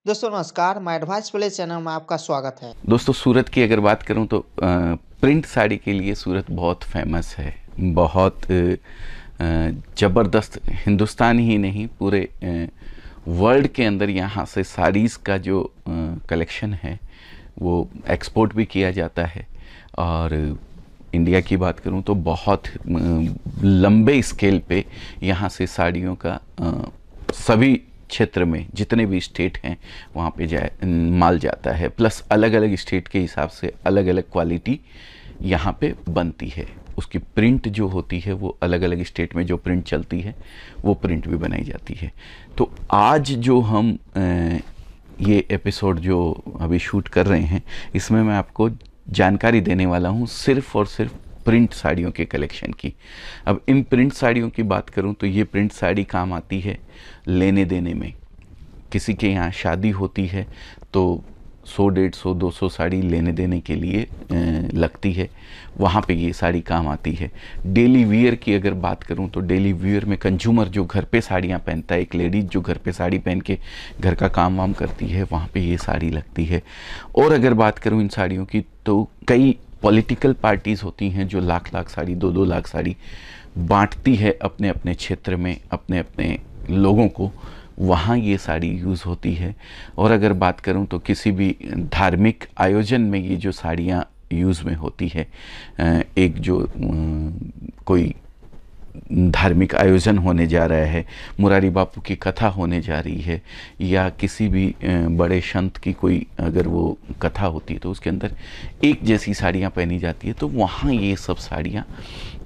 दोस्तों नमस्कार, मैं एडवाइस प्लेस चैनल में आपका स्वागत है। दोस्तों सूरत की अगर बात करूं तो प्रिंट साड़ी के लिए सूरत बहुत फेमस है। बहुत ज़बरदस्त, हिंदुस्तान ही नहीं पूरे वर्ल्ड के अंदर यहाँ से साड़ीज़ का जो कलेक्शन है वो एक्सपोर्ट भी किया जाता है। और इंडिया की बात करूं तो बहुत लंबे स्केल पे यहाँ से साड़ियों का सभी क्षेत्र में जितने भी स्टेट हैं वहाँ पे माल जाता है। प्लस अलग अलग स्टेट के हिसाब से अलग अलग क्वालिटी यहाँ पे बनती है। उसकी प्रिंट जो होती है वो अलग अलग स्टेट में जो प्रिंट चलती है वो प्रिंट भी बनाई जाती है। तो आज जो हम ये एपिसोड जो अभी शूट कर रहे हैं इसमें मैं आपको जानकारी देने वाला हूँ सिर्फ और सिर्फ प्रिंट साड़ियों के कलेक्शन की। अब इन प्रिंट साड़ियों की बात करूं तो ये प्रिंट साड़ी काम आती है लेने देने में। किसी के यहाँ शादी होती है तो 100, 150, 200 साड़ी लेने देने के लिए लगती है, वहाँ पे ये साड़ी काम आती है। डेली वियर की अगर बात करूँ तो डेली वियर में कंज्यूमर जो घर पे साड़ियाँ पहनता है, एक लेडीज़ जो घर पे साड़ी पहन के घर का काम वाम करती है, वहाँ पे ये साड़ी लगती है। और अगर बात करूँ इन साड़ियों की तो कई पॉलिटिकल पार्टीज़ होती हैं जो लाख लाख साड़ी, 2-2 लाख साड़ी बांटती है अपने अपने क्षेत्र में अपने अपने लोगों को, वहाँ ये साड़ी यूज़ होती है। और अगर बात करूँ तो किसी भी धार्मिक आयोजन में ये जो साड़ियाँ यूज़ में होती है, एक जो कोई धार्मिक आयोजन होने जा रहा है, मुरारी बापू की कथा होने जा रही है, या किसी भी बड़े संत की कोई अगर वो कथा होती है तो उसके अंदर एक जैसी साड़ियाँ पहनी जाती है, तो वहाँ ये सब साड़ियाँ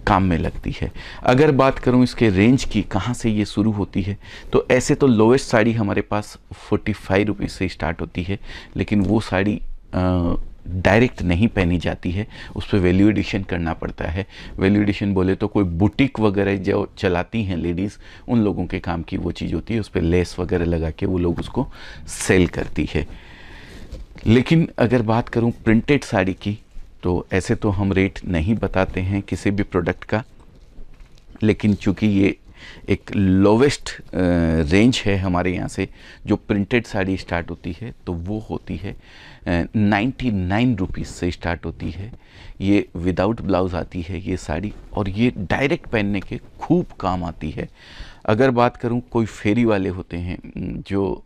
काम में लगती है। अगर बात करूँ इसके रेंज की, कहाँ से ये शुरू होती है, तो ऐसे तो लोवेस्ट साड़ी हमारे पास 45 रुपीज़ से स्टार्ट होती है, लेकिन वो साड़ी डायरेक्ट नहीं पहनी जाती है, उस पर वैल्यू एडिशन करना पड़ता है। वैल्यू एडिशन बोले तो कोई बुटीक वगैरह जो चलाती हैं लेडीज़, उन लोगों के काम की वो चीज़ होती है, उस पर लेस वगैरह लगा के वो लोग उसको सेल करती है। लेकिन अगर बात करूं प्रिंटेड साड़ी की तो ऐसे तो हम रेट नहीं बताते हैं किसी भी प्रोडक्ट का, लेकिन चूंकि ये एक लोवेस्ट रेंज है हमारे यहाँ से जो प्रिंटेड साड़ी स्टार्ट होती है, तो वो होती है 99 रुपीज़ से स्टार्ट होती है। ये विदाउट ब्लाउज़ आती है ये साड़ी, और ये डायरेक्ट पहनने के खूब काम आती है। अगर बात करूँ कोई फेरी वाले होते हैं जो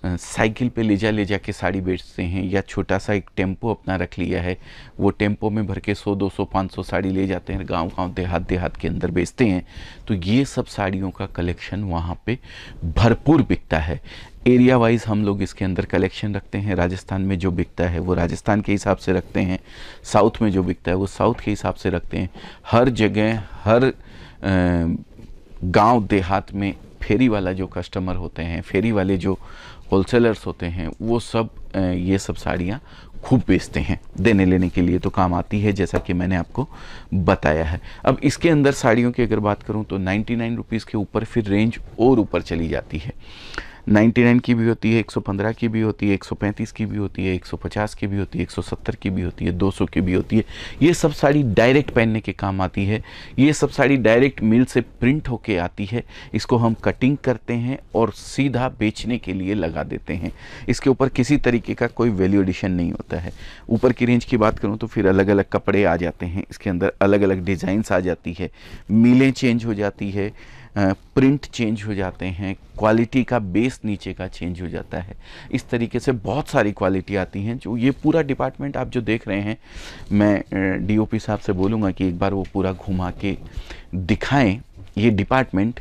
साइकिल पे ले जा के साड़ी बेचते हैं, या छोटा सा एक टेम्पो अपना रख लिया है, वो टेम्पो में भर के 100, 200, 500 साड़ी ले जाते हैं, गांव गांव देहात के अंदर बेचते हैं, तो ये सब साड़ियों का कलेक्शन वहाँ पे भरपूर बिकता है। एरिया वाइज हम लोग इसके अंदर कलेक्शन रखते हैं। राजस्थान में जो बिकता है वो राजस्थान के हिसाब से रखते हैं, साउथ में जो बिकता है वो साउथ के हिसाब से रखते हैं। हर जगह हर गांव देहात में फेरी वाला जो कस्टमर होते हैं, फेरी वाले जो होलसेलर्स होते हैं, वो सब ये सब साड़ियाँ खूब बेचते हैं। देने लेने के लिए तो काम आती है, जैसा कि मैंने आपको बताया है। अब इसके अंदर साड़ियों की अगर बात करूं तो 99 रुपीज़ के ऊपर फिर रेंज और ऊपर चली जाती है। 99 की भी होती है, 115 की भी होती है, 135 की भी होती है, 150 की भी होती है, 170 की भी होती है, 200 की भी होती है। ये सब साड़ी डायरेक्ट पहनने के काम आती है। ये सब साड़ी डायरेक्ट मिल से प्रिंट होके आती है। इसको हम कटिंग करते हैं और सीधा बेचने के लिए लगा देते हैं। इसके ऊपर किसी तरीके का कोई वैल्यू एडिशन नहीं होता है। ऊपर की रेंज की बात करूँ तो फिर अलग अलग कपड़े आ जाते हैं, इसके अंदर अलग अलग डिज़ाइंस आ जाती है, मिलें चेंज हो जाती है, प्रिंट चेंज हो जाते हैं, क्वालिटी का बेस नीचे का चेंज हो जाता है। इस तरीके से बहुत सारी क्वालिटी आती हैं। जो ये पूरा डिपार्टमेंट आप जो देख रहे हैं, मैं डीओपी साहब से बोलूँगा कि एक बार वो पूरा घुमा के दिखाएं ये डिपार्टमेंट।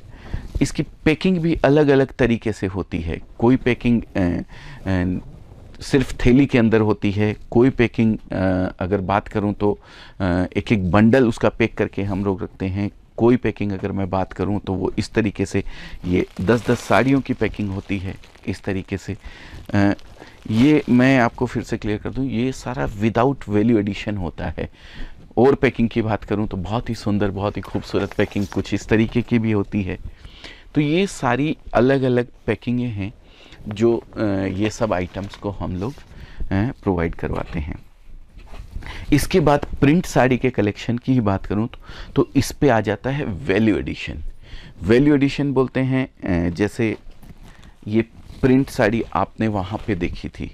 इसकी पैकिंग भी अलग अलग तरीके से होती है। कोई पैकिंग सिर्फ थैली के अंदर होती है, कोई पैकिंग अगर बात करूं तो एक एक बंडल उसका पैक करके हम लोग रखते हैं। कोई पैकिंग अगर मैं बात करूं तो वो इस तरीके से, ये 10-10 साड़ियों की पैकिंग होती है इस तरीके से। ये मैं आपको फिर से क्लियर कर दूं, ये सारा विदाउट वैल्यू एडिशन होता है। और पैकिंग की बात करूं तो बहुत ही सुंदर, बहुत ही खूबसूरत पैकिंग कुछ इस तरीके की भी होती है। तो ये सारी अलग अलग पैकिंगें हैं जो ये सब आइटम्स को हम लोग प्रोवाइड करवाते हैं। इसके बाद प्रिंट साड़ी के कलेक्शन की ही बात करूं तो इस पे आ जाता है वैल्यू एडिशन। वैल्यू एडिशन बोलते हैं जैसे ये प्रिंट साड़ी आपने वहाँ पे देखी थी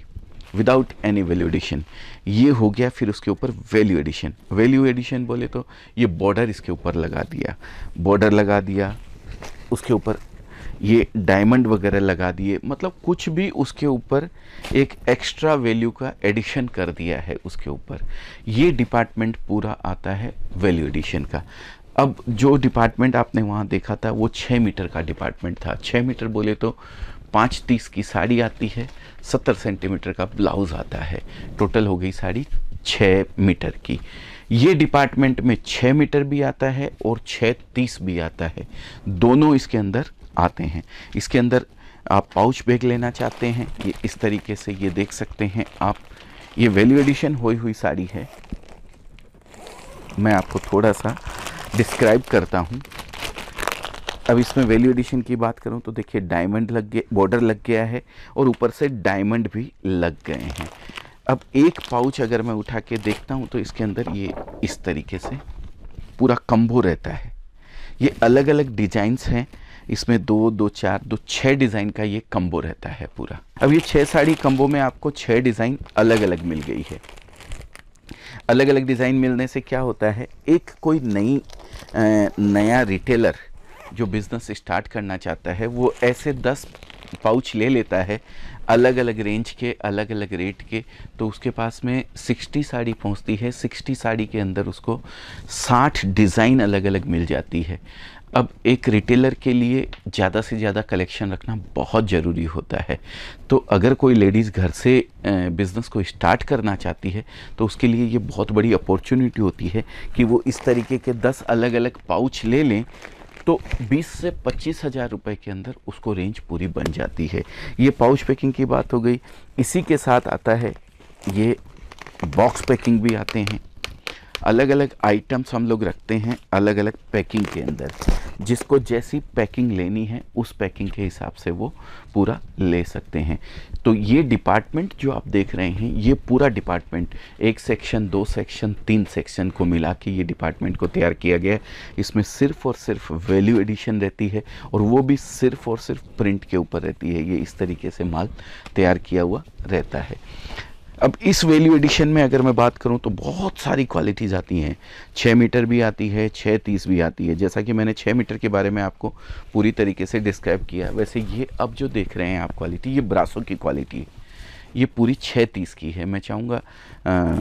विदाउट एनी वैल्यू एडिशन, ये हो गया फिर उसके ऊपर वैल्यू एडिशन। वैल्यू एडिशन बोले तो ये बॉर्डर इसके ऊपर लगा दिया, बॉर्डर लगा दिया, उसके ऊपर ये डायमंड वगैरह लगा दिए, मतलब कुछ भी उसके ऊपर एक एक्स्ट्रा वैल्यू का एडिशन कर दिया है उसके ऊपर। ये डिपार्टमेंट पूरा आता है वैल्यू एडिशन का। अब जो डिपार्टमेंट आपने वहाँ देखा था वो 6 मीटर का डिपार्टमेंट था। 6 मीटर बोले तो 530 की साड़ी आती है, 70 सेंटीमीटर का ब्लाउज आता है, टोटल हो गई साड़ी 6 मीटर की। ये डिपार्टमेंट में 6 मीटर भी आता है और 630 भी आता है, दोनों इसके अंदर आते हैं। इसके अंदर आप पाउच बैग लेना चाहते हैं, ये इस तरीके से ये देख सकते हैं आप। ये वैल्यू एडिशन हुई हुई साड़ी है, मैं आपको थोड़ा सा डिस्क्राइब करता हूँ। अब इसमें वैल्यू एडिशन की बात करूँ तो देखिए डायमंड लग गया, बॉर्डर लग गया है और ऊपर से डायमंड भी लग गए हैं। अब एक पाउच अगर मैं उठा के देखता हूँ तो इसके अंदर ये इस तरीके से पूरा कम्बो रहता है। ये अलग अलग डिजाइन्स हैं, इसमें 2, 2, 4, 2, 6 डिज़ाइन का ये कम्बो रहता है पूरा। अब ये 6 साड़ी कम्बो में आपको 6 डिज़ाइन अलग अलग मिल गई है। अलग अलग डिज़ाइन मिलने से क्या होता है, एक कोई नया रिटेलर जो बिज़नेस स्टार्ट करना चाहता है वो ऐसे 10 पाउच ले लेता है अलग अलग रेंज के, अलग अलग रेट के, तो उसके पास में 60 साड़ी पहुंचती है। 60 साड़ी के अंदर उसको 60 डिज़ाइन अलग अलग मिल जाती है। अब एक रिटेलर के लिए ज़्यादा से ज़्यादा कलेक्शन रखना बहुत ज़रूरी होता है। तो अगर कोई लेडीज़ घर से बिज़नेस को स्टार्ट करना चाहती है तो उसके लिए ये बहुत बड़ी अपॉर्चुनिटी होती है कि वो इस तरीके के 10 अलग अलग पाउच ले लें, तो 20 से 25 हज़ार रुपये के अंदर उसको रेंज पूरी बन जाती है। ये पाउच पैकिंग की बात हो गई। इसी के साथ आता है ये बॉक्स पैकिंग भी आते हैं। अलग अलग आइटम्स हम लोग रखते हैं अलग अलग पैकिंग के अंदर, जिसको जैसी पैकिंग लेनी है उस पैकिंग के हिसाब से वो पूरा ले सकते हैं। तो ये डिपार्टमेंट जो आप देख रहे हैं, ये पूरा डिपार्टमेंट 1 सेक्शन, 2 सेक्शन, 3 सेक्शन को मिला के ये डिपार्टमेंट को तैयार किया गया है। इसमें सिर्फ और सिर्फ वैल्यू एडिशन रहती है और वो भी सिर्फ और सिर्फ प्रिंट के ऊपर रहती है। ये इस तरीके से माल तैयार किया हुआ रहता है। अब इस वैल्यू एडिशन में अगर मैं बात करूं तो बहुत सारी क्वालिटीज़ आती हैं। 6 मीटर भी आती है, 630 भी आती है। जैसा कि मैंने 6 मीटर के बारे में आपको पूरी तरीके से डिस्क्राइब किया, वैसे ये अब जो देख रहे हैं आप क्वालिटी, ये ब्रासो की क्वालिटी है। ये पूरी 630 की है। मैं चाहूँगा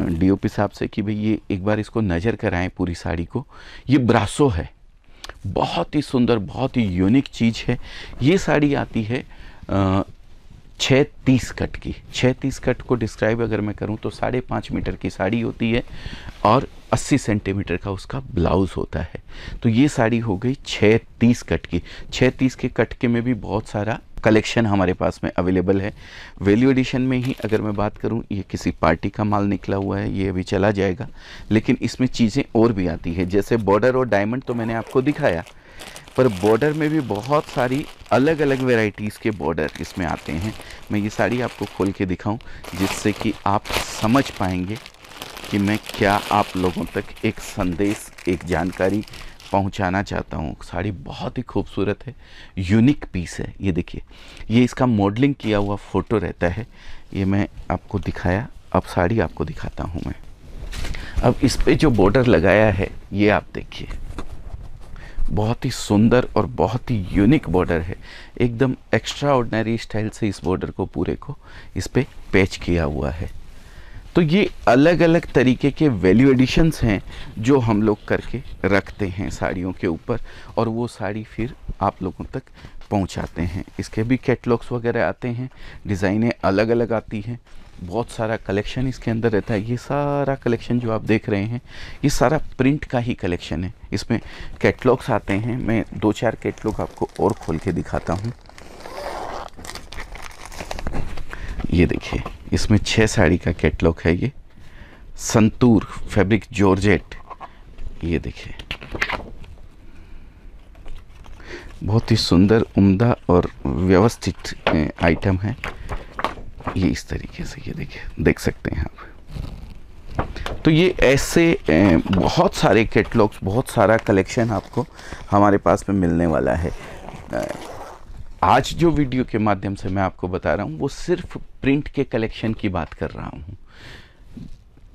डीओपी साहब से कि भाई ये एक बार इसको नज़र कराएं पूरी साड़ी को। ये ब्रासो है, बहुत ही सुंदर, बहुत ही यूनिक चीज़ है। ये साड़ी आती है 630 कट की। 630 कट को डिस्क्राइब अगर मैं करूं तो 5.5 मीटर की साड़ी होती है और 80 सेंटीमीटर का उसका ब्लाउज़ होता है। तो ये साड़ी हो गई 630 कट की। 630 के कट के में भी बहुत सारा कलेक्शन हमारे पास में अवेलेबल है। वैल्यू एडिशन में ही अगर मैं बात करूं, ये किसी पार्टी का माल निकला हुआ है, ये अभी चला जाएगा, लेकिन इसमें चीज़ें और भी आती है। जैसे बॉर्डर और डायमंड तो मैंने आपको दिखाया, पर बॉर्डर में भी बहुत सारी अलग अलग वैरायटीज़ के बॉर्डर इसमें आते हैं। मैं ये साड़ी आपको खोल के दिखाऊं जिससे कि आप समझ पाएंगे कि मैं क्या आप लोगों तक एक संदेश, एक जानकारी पहुंचाना चाहता हूं। साड़ी बहुत ही खूबसूरत है, यूनिक पीस है। ये देखिए, ये इसका मॉडलिंग किया हुआ फ़ोटो रहता है। ये मैं आपको दिखाया, अब साड़ी आपको दिखाता हूं मैं। अब इस पे जो बॉर्डर लगाया है ये आप देखिए, बहुत ही सुंदर और बहुत ही यूनिक बॉर्डर है। एकदम एक्स्ट्रा ऑर्डिनरी स्टाइल से इस बॉर्डर को पूरे को इस पे पैच किया हुआ है। तो ये अलग अलग तरीके के वैल्यू एडिशंस हैं जो हम लोग करके रखते हैं साड़ियों के ऊपर, और वो साड़ी फिर आप लोगों तक पहुंचाते हैं। इसके भी कैटलॉग्स वगैरह आते हैं, डिज़ाइनें अलग अलग आती हैं, बहुत सारा कलेक्शन इसके अंदर रहता है। ये सारा कलेक्शन जो आप देख रहे हैं ये सारा प्रिंट का ही कलेक्शन है। इसमें कैटलॉग्स आते हैं, मैं 2-4 कैटलॉग आपको और खोल के दिखाता हूँ। ये देखिए, इसमें 6 साड़ी का कैटलॉग है। ये संतूर फैब्रिक जॉर्जेट, ये देखिए बहुत ही सुंदर, उम्दा और व्यवस्थित आइटम है। ये इस तरीके से, ये देखिए, देख सकते हैं आप। तो ये ऐसे बहुत सारे कैटलॉग्स, बहुत सारा कलेक्शन आपको हमारे पास में मिलने वाला है। आज जो वीडियो के माध्यम से मैं आपको बता रहा हूँ वो सिर्फ प्रिंट के कलेक्शन की बात कर रहा हूँ।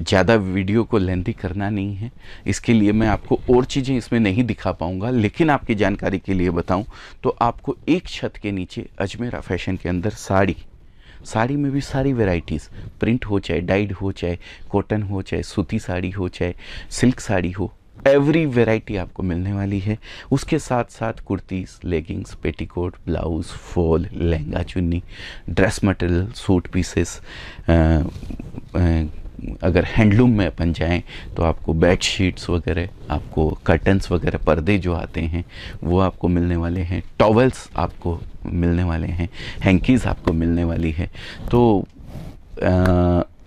ज़्यादा वीडियो को लेंथी करना नहीं है, इसके लिए मैं आपको और चीज़ें इसमें नहीं दिखा पाऊँगा, लेकिन आपकी जानकारी के लिए बताऊँ तो आपको एक छत के नीचे अजमेरा फैशन के अंदर साड़ी में भी सारी वैरायटीज़, प्रिंट हो चाहे डाइड हो चाहे कॉटन हो चाहे सूती साड़ी हो चाहे सिल्क साड़ी हो, एवरी वैरायटी आपको मिलने वाली है। उसके साथ साथ kurtis, leggings, petticoat, blouse, fall, lehenga चुन्नी, ड्रेस मटेरियल, सूट पीसेस, अगर हैंडलूम में अपन जाएँ तो आपको बेड शीट्स वगैरह, आपको कर्टन्स वगैरह, पर्दे जो आते हैं वो आपको मिलने वाले हैं, टॉवल्स आपको मिलने वाले हैं, हैंकीज़ आपको मिलने वाली है। तो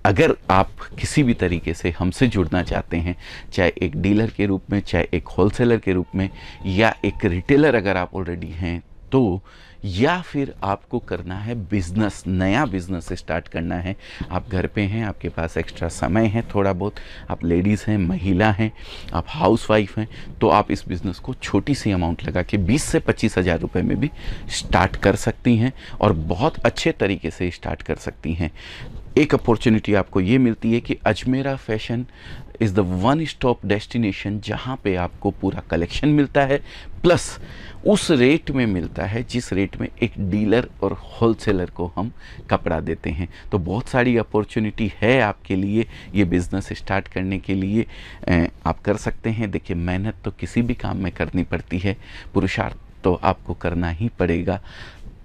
अगर आप किसी भी तरीके से हमसे जुड़ना चाहते हैं, चाहे एक डीलर के रूप में, चाहे एक होलसेलर के रूप में, या एक रिटेलर अगर आप ऑलरेडी हैं तो, या फिर आपको करना है बिज़नेस, नया बिज़नेस स्टार्ट करना है, आप घर पे हैं, आपके पास एक्स्ट्रा समय है थोड़ा बहुत, आप लेडीज़ हैं, महिला हैं, आप हाउसवाइफ हैं, तो आप इस बिज़नेस को छोटी सी अमाउंट लगा के 20 से 25 हज़ार रुपये में भी स्टार्ट कर सकती हैं और बहुत अच्छे तरीके से स्टार्ट कर सकती हैं। एक अपॉर्चुनिटी आपको ये मिलती है कि Ajmera fashion is the one stop destination जहाँ पे आपको पूरा कलेक्शन मिलता है, प्लस उस रेट में मिलता है जिस रेट में एक डीलर और होलसेलर को हम कपड़ा देते हैं। तो बहुत सारी अपॉर्चुनिटी है आपके लिए ये बिज़नेस स्टार्ट करने के लिए, आप कर सकते हैं। देखिए, मेहनत तो किसी भी काम में करनी पड़ती है, पुरुषार्थ तो आपको करना ही पड़ेगा।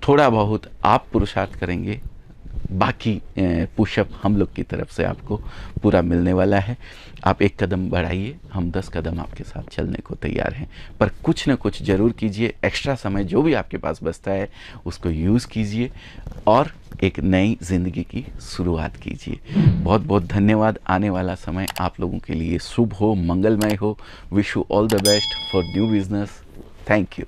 थोड़ा बहुत आप पुरुषार्थ करेंगे, बाकी पुशअप हम लोग की तरफ से आपको पूरा मिलने वाला है। आप एक कदम बढ़ाइए, हम 10 कदम आपके साथ चलने को तैयार हैं, पर कुछ न कुछ ज़रूर कीजिए। एक्स्ट्रा समय जो भी आपके पास बचता है उसको यूज़ कीजिए और एक नई ज़िंदगी की शुरुआत कीजिए। बहुत बहुत धन्यवाद। आने वाला समय आप लोगों के लिए शुभ हो, मंगलमय हो। Wish you all the best for new business. Thank you.